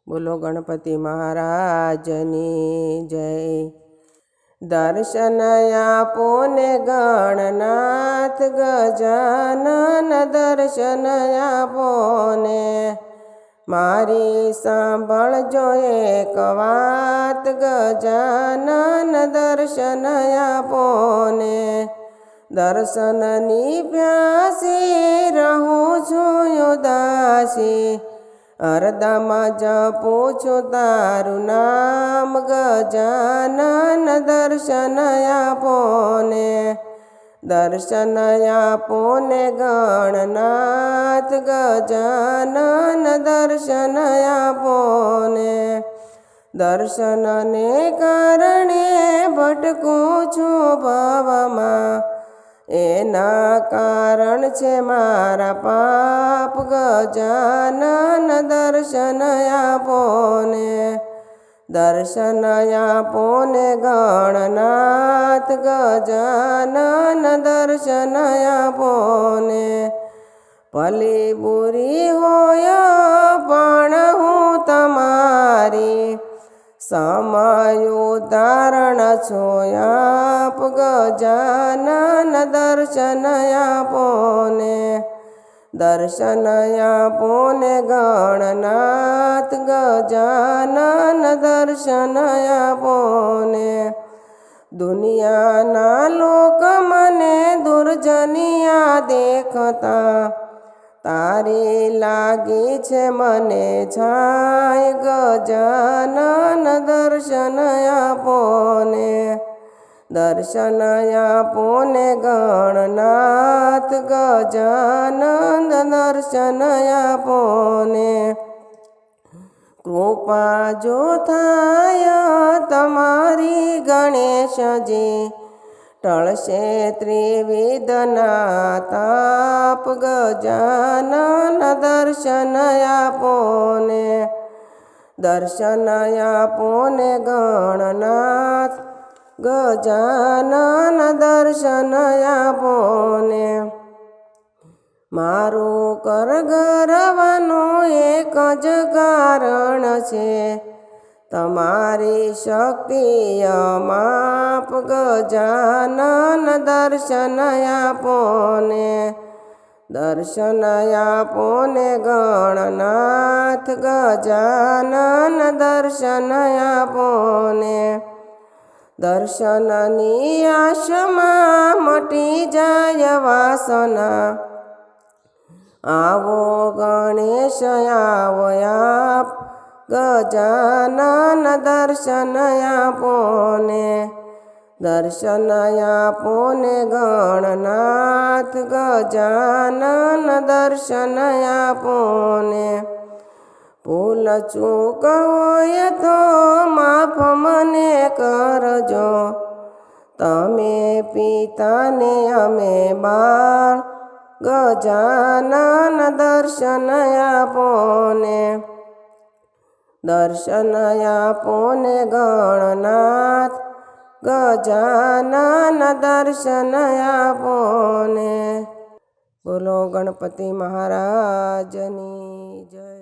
બોલો ગણપતિ મહારાજની જય। દર્શન આપો ને ગણનાથ ગજાનન દર્શન આપો ને। મારી સાંભળજો એક વાત ગજાનન દર્શન આપો ને। દર્શનની પ્યાસી રહું છું ઉદાસી। હરદમાં જપું છું તારું નામ ગજાનન દર્શન આપો ને। દર્શન આપો ને ગણનાથ ગજાનન દર્શન આપો ને। દર્શનને કારણે ભટકું છું ભવમાં। એના કારણ છે મારા પાપ ગજાનન દર્શન આપો ને। દર્શન આપો ને ગણનાથ ગજાનન દર્શન આપો ને। ભલી બુરી હોય પણ હું તમારી। સમય ઉદાહરણ છો આપ ગજાનન દર્શન આપો ને। દર્શન આપો ને ગણનાથ ગજાનન દર્શન આપો ને। દુનિયાના લોક મને દુર્જનિયા દેખતા। તારી લાગી છે મને છાય ગજાનન દર્શન આપો ને। દર્શન આપો ને ગણનાથ ગજાનન દર્શન આપો ને। કૃપા જો થાય તમારી ગણેશજી। ટળશે ત્રિવિધના તાપ ગજાનન દર્શન આપો ને। દર્શન આપો ને ગણનાથ ગજાનન દર્શન આપો ને। મારું કરગરવાનું એક જ કારણ છે। તમારી શક્તિ અમાપ ગજાનન દર્શન આપો ને। દર્શન આપો ને ગણનાથ ગજાનન દર્શન આપો ને। દર્શનની આશમાં મટી જાય વાસના। આવો ગણેશ આવો આપ ગજાનન દર્શન આપો ને। દર્શન આપો ને ગણનાથ ગજાનન દર્શન આપો ને। ભૂલ ચૂક હોય તો માફ મને કરજો। તમે પિતાને અમે બાળ ગજાનન દર્શન આપો ને। દર્શન આપો ને ગણનાથ ગજાનન દર્શન આપો ને। બોલો ગણપતિ મહારાજની જય।